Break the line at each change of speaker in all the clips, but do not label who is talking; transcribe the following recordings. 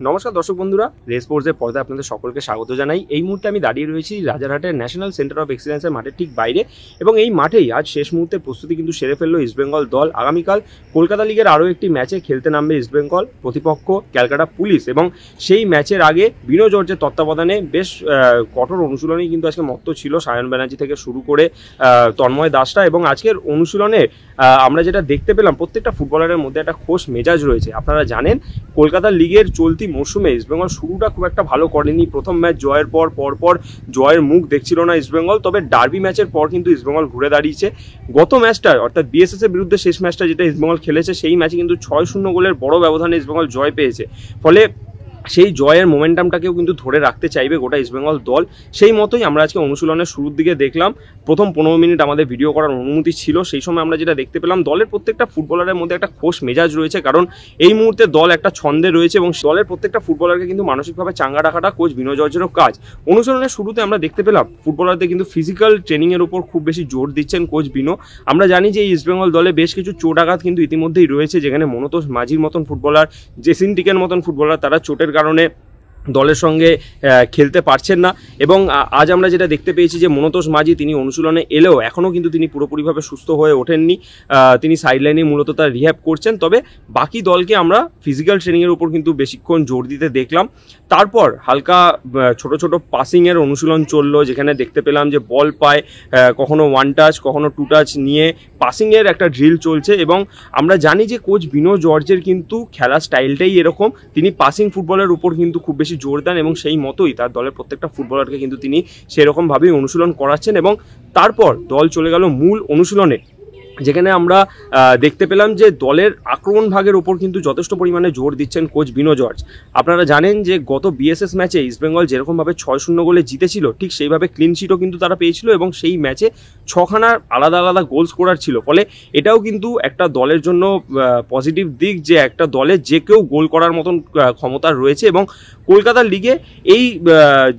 নমস্কার দর্শক বন্ধুরা, রেস স্পোর্টসের পর্দায় আপনাদের সকলকে স্বাগত জানাই। এই মুহূর্তে আমি দাঁড়িয়ে রয়েছি রাজারহাটের ন্যাশনাল সেন্টার অফ এক্সিলেন্সের মাঠের ঠিক বাইরে, এবং এই মাঠেই আজ শেষ মুহূর্তে প্রস্তুতি কিন্তু সেরে ফেললো ইস্টবেঙ্গল দল। আগামীকাল কলকাতা লিগের আরও একটি ম্যাচে খেলতে নামবে ইস্টবেঙ্গল, প্রতিপক্ষ ক্যালকাটা পুলিশ। এবং সেই ম্যাচের আগে বিনো জর্জের তত্ত্বাবধানে বেশ কঠোর অনুশীলনই কিন্তু আজকে মত্ত ছিল, সায়ন ব্যানার্জি থেকে শুরু করে তন্ময় দাসরা। এবং আজকের অনুশীলনে আমরা যেটা দেখতে পেলাম, প্রত্যেকটা ফুটবলারের মধ্যে একটা খোশ মেজাজ রয়েছে। আপনারা জানেন কলকাতা লিগের চলতি মরশুমে ইস্টবেঙ্গল শুরুটা খুব একটা ভালো করেনি। প্রথম ম্যাচ জয়ের পর জয়ের মুখ দেখছিল না ইস্টবেঙ্গল, তবে ডার্বি ম্যাচের পর কিন্তু ইস্টবেঙ্গল ঘুরে দাঁড়িয়েছে। গত ম্যাচটা অর্থাৎ বিএসএস এর বিরুদ্ধে শেষ ম্যাচটা যেটা ইস্টবেঙ্গল খেলেছে, সেই ম্যাচে কিন্তু 6-0 গোলের বড় ব্যবধানে ইস্টবেঙ্গল জয় পেয়েছে। ফলে সেই জয়ের মোমেন্টামটাকেও কিন্তু ধরে রাখতে চাইবে গোটা ইস্টবেঙ্গল দল। সেই মতোই আমরা আজকে অনুশীলনের শুরুর দিকে দেখলাম। প্রথম 15 মিনিট আমাদের ভিডিও করার অনুমতি ছিল, সেই সময় আমরা যেটা দেখতে পেলাম, দলের প্রত্যেকটা ফুটবলারের মধ্যে একটা খোশ মেজাজ রয়েছে। কারণ এই মুহূর্তে দল একটা ছন্দে রয়েছে এবং দলের প্রত্যেকটা ফুটবলারকে কিন্তু মানসিকভাবে চাঙ্গা রাখাটা কোচ বিনো জর্জেরও কাজ। অনুশীলনের শুরুতে আমরা দেখতে পেলাম ফুটবলারদের কিন্তু ফিজিক্যাল ট্রেনিংয়ের উপর খুব বেশি জোর দিচ্ছেন কোচ বিনো। আমরা জানি যে এই ইস্টবেঙ্গল দলে বেশ কিছু চোট আঘাত কিন্তু ইতিমধ্যেই রয়েছে, যেখানে মনতোষ মাঝির মতন ফুটবলার, জেসিন টিকের মতন ফুটবলার তারা চোটের কারণে দলের সঙ্গে খেলতে পারছেন না। এবং আজ আমরা যেটা দেখতে পেয়েছি যে মনতোষ মাঝি তিনি অনুশীলনে এলেও এখনও কিন্তু তিনি পুরোপুরিভাবে সুস্থ হয়ে ওঠেননি। তিনি সাইডলাইনে মূলত তার রিহ্যাব করছেন। তবে বাকি দলকে আমরা ফিজিক্যাল ট্রেনিংয়ের উপর কিন্তু বেশিক্ষণ জোর দিতে দেখলাম। তারপর হালকা ছোট ছোট পাসিংয়ের অনুশীলন চললো, যেখানে দেখতে পেলাম যে বল পায়, কখনো 1 টাচ কখনো 2 টাচ নিয়ে পাসিংয়ের একটা ড্রিল চলছে। এবং আমরা জানি যে কোচ বিনো জর্জের কিন্তু খেলার স্টাইলটাই এরকম, তিনি পাসিং ফুটবলের উপর কিন্তু খুব বেশি জোর দেন এবং সেই মতোই তার দলের প্রত্যেকটা ফুটবলারকে কিন্তু তিনি সেরকমভাবেই অনুশীলন করাচ্ছেন। এবং তারপর দল চলে গেল মূল অনুশীলনে, যেখানে আমরা দেখতে পেলাম যে দলের আক্রমণ ভাগের ওপর কিন্তু যথেষ্ট পরিমাণে জোর দিচ্ছেন কোচ বিনো জর্জ। আপনারা জানেন যে গত বিএসএস ম্যাচে ইস্টবেঙ্গল যেরকমভাবে 6-0 গোলে জিতেছিল, ঠিক সেইভাবে ক্লিন শিটও কিন্তু তারা পেয়েছিল এবং সেই ম্যাচে 6খানা আলাদা আলাদা গোল স্কোরার ছিল। ফলে এটাও কিন্তু একটা দলের জন্য পজিটিভ দিক যে একটা দলে যে কেউ গোল করার মতন ক্ষমতা রয়েছে। এবং কলকাতার লিগে এই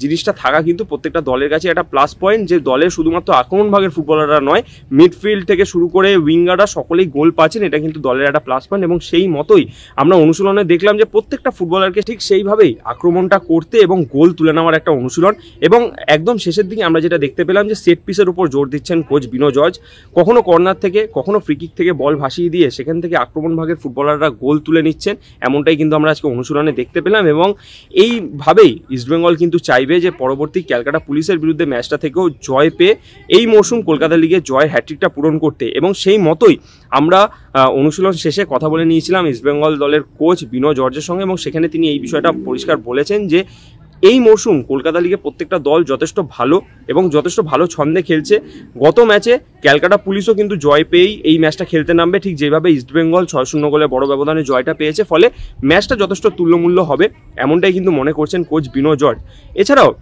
জিনিসটা থাকা কিন্তু প্রত্যেকটা দলের কাছে একটা প্লাস পয়েন্ট, যে দলের শুধুমাত্র আক্রমণ ভাগের ফুটবলাররা নয়, মিডফিল্ড থেকে শুরু করে উইঙ্গাররা সকলেই গোল পাচ্ছেন। এটা কিন্তু দলের একটা প্লাস পয়েন্ট। এবং সেই মতোই আমরা অনুশীলনে দেখলাম যে প্রত্যেকটা ফুটবলারকে ঠিক সেইভাবেই আক্রমণটা করতে এবং গোল তুলে নেওয়ার একটা অনুশীলন। এবং একদম শেষের দিকে আমরা যেটা দেখতে পেলাম যে সেট পিসের উপর জোর দিচ্ছেন কোচ বিনো জর্জ। কখনো কর্নার থেকে কখনো ফ্রিকিক থেকে বল ভাসিয়ে দিয়ে সেখান থেকে আক্রমণ ভাগের ফুটবলাররা গোল তুলে নিচ্ছেন, এমনটাই কিন্তু আমরা আজকে অনুশীলনে দেখতে পেলাম। এবং এইভাবেই ইস্টবেঙ্গল কিন্তু চাইবে যে পরবর্তী ক্যালকাটা পুলিশের বিরুদ্ধে ম্যাচটা থেকেও জয় পেয়ে এই মৌসুম কলকাতা লিগে জয়ের হ্যাট্রিকটা পূরণ করতে। এবং সেই মতোই আমরা অনুশীলন শেষে কথা বলে নিয়েছিলাম ইস্টবেঙ্গল দলের কোচ বিনো জর্জের সঙ্গে, এবং সেখানে তিনি এই বিষয়টা পরিষ্কার বলেছেন যে এই মরশুম কলকাতা লিগে প্রত্যেকটা দল যথেষ্ট ভালো এবং যথেষ্ট ভালো ছন্দে খেলছে। গত ম্যাচে ক্যালকাটা পুলিশও কিন্তু জয় পেয়েই এই ম্যাচটা খেলতে নামবে, ঠিক যেভাবে ইস্টবেঙ্গল 6-0 গোলে বড় ব্যবধানে জয়টা পেয়েছে। ফলে ম্যাচটা যথেষ্ট তুল্যমূল্য হবে, এমনটাই কিন্তু মনে করছেন কোচ বিনো জর্জ। এছাড়াও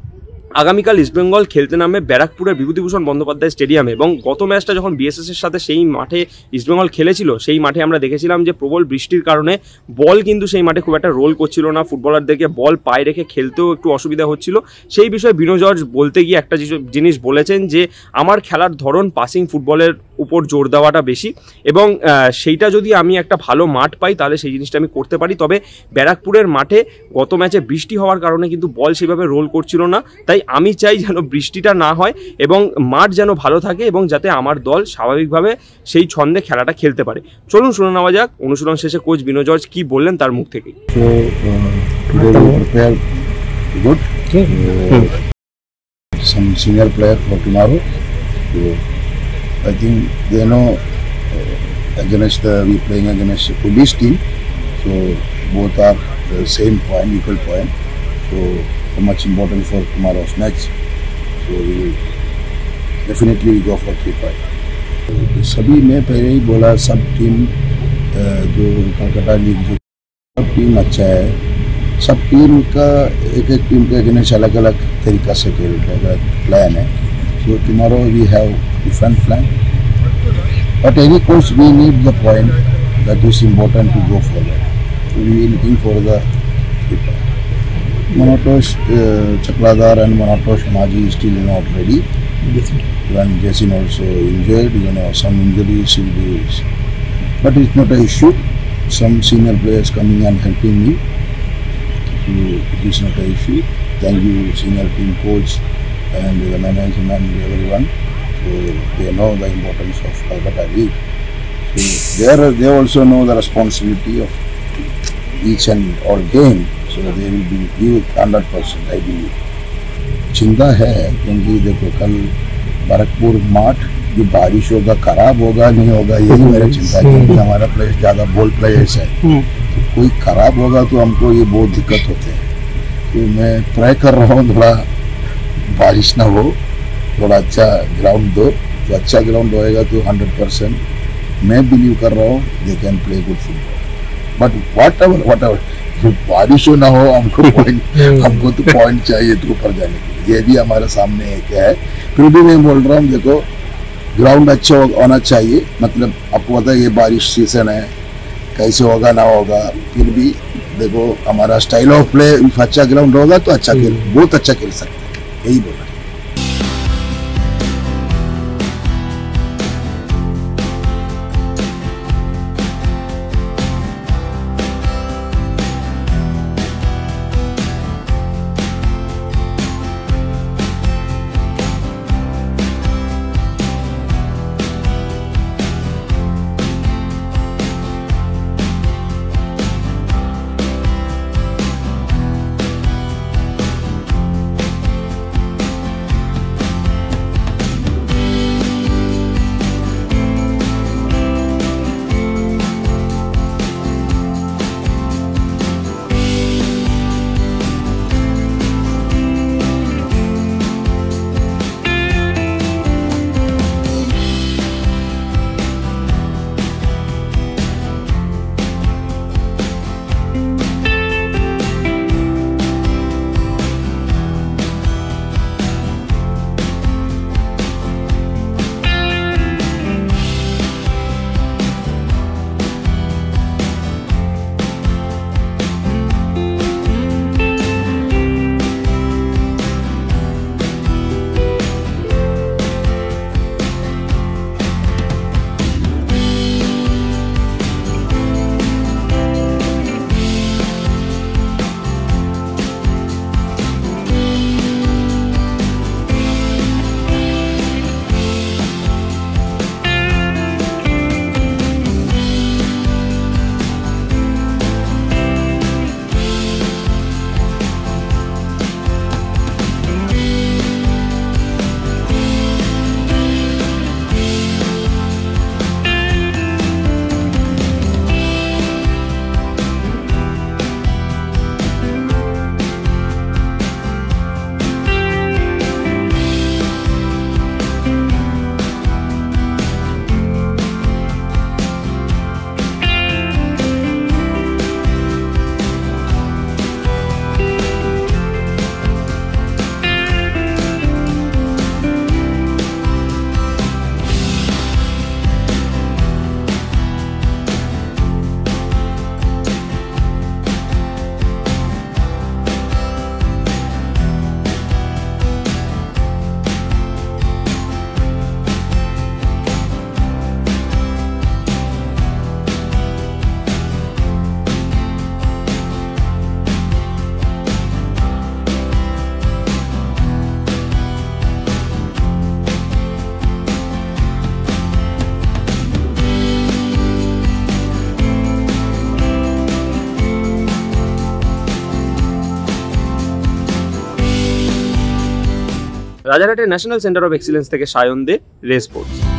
আগামীকাল ইস্টবেঙ্গল খেলতে নামবে ব্যারাকপুরের বিভূতিভূষণ বন্দ্যোপাধ্যায় স্টেডিয়ামে। এবং গত ম্যাচটা যখন বিএসএস এর সাথে সেই মাঠে ইস্টবেঙ্গল খেলেছিল, সেই মাঠে আমরা দেখেছিলাম যে প্রবল বৃষ্টির কারণে বল কিন্তু সেই মাঠে খুব একটা রোল করছিল না, ফুটবলারদেরকে বল পায়ে রেখে খেলতেও একটু অসুবিধা হচ্ছিল। সেই বিষয়ে বিনো জর্জ বলতে গিয়ে একটা জিনিস বলেছেন যে আমার খেলার ধরন পাসিং ফুটবলের উপর জোর দেওয়াটা বেশি, এবং সেইটা যদি আমি একটা ভালো মাঠ পাই তাহলে সেই জিনিসটা আমি করতে পারি। তবে ব্যারাকপুরের মাঠে গত ম্যাচে বৃষ্টি হওয়ার কারণে কিন্তু বল সেভাবে রোল করছিল না, তাই আমি চাই যেন বৃষ্টিটা না হয় এবং মাঠ যেন ভালো থাকে এবং যাতে আমার দল স্বাভাবিকভাবে সেই ছন্দে খেলাটা খেলতে পারে। চলুন শুনে নেওয়া যাক অনুশীলন শেষে কোচ বিনো জর্জ কি বললেন তার মুখ থেকে।
Some senior player for tomorrow. So I think they know against we playing against a police team. So both are the same point, equal point. So much important for tomorrow's match. So we will definitely go for 3 points. सभी में पहले ही बोला, सब team जो Calcutta league जो सब team अच्छा है, सब टीम का एक टीम के अगेंस्ट अलग अलग तरीका से खेल का प्लान है। So tomorrow we have different plan, but any coach we need the point that is important to go forward. So we looking for the Manotosh Chakladar and Manotosh Maji still not ready. When Jason also injured, some injuries will be, but it's not an issue. Some senior players coming and helping me. So it is not an issue. Thank you, senior team coach and the management, everyone. So they know the importance of Calcutta League. So they also know the responsibility of each and all game. So they will be give 100%, I believe. चिंता है क्योंकि देखो कल बरकपुर माठ जो बारिश होगा, खराब होगा नहीं होगा, यही मेरा चिंता है क्योंकि हमारा प्लेयर ज़्यादा बॉल प्लेयर्स है, तो कोई खराब होगा तो हमको ये बहुत दिक्कत होते हैं। तो मैं ट्राई कर रहा हूँ थोड़ा बारिश ना हो, थोड़ा अच्छा ग्राउंड दो, तो अच्छा ग्राउंड होएगा तो 100% मैं बिलीव कर रहा हूँ they can play good football. But what ever बारिश हो ना हो, हमको तो पॉइंट चाहिए तो ऊपर जाने के लिए, ये भी हमारे सामने एक है। फिर भी मैं बोल रहा हूँ देखो ग्राउंड अच्छा होना चाहिए, मतलब आपको पता है ये बारिश सीजन है, कैसे होगा ना होगा, फिर भी देखो हमारा स्टाइल ऑफ प्ले अच्छा ग्राउंड होगा तो अच्छा खेल, बहुत अच्छा खेल सकते हैं, यही बोला।
রাজারহাটের ন্যাশনাল সেন্টার অফ এক্সিলেন্স থেকে সায়ন দে, রে স্পোর্টস।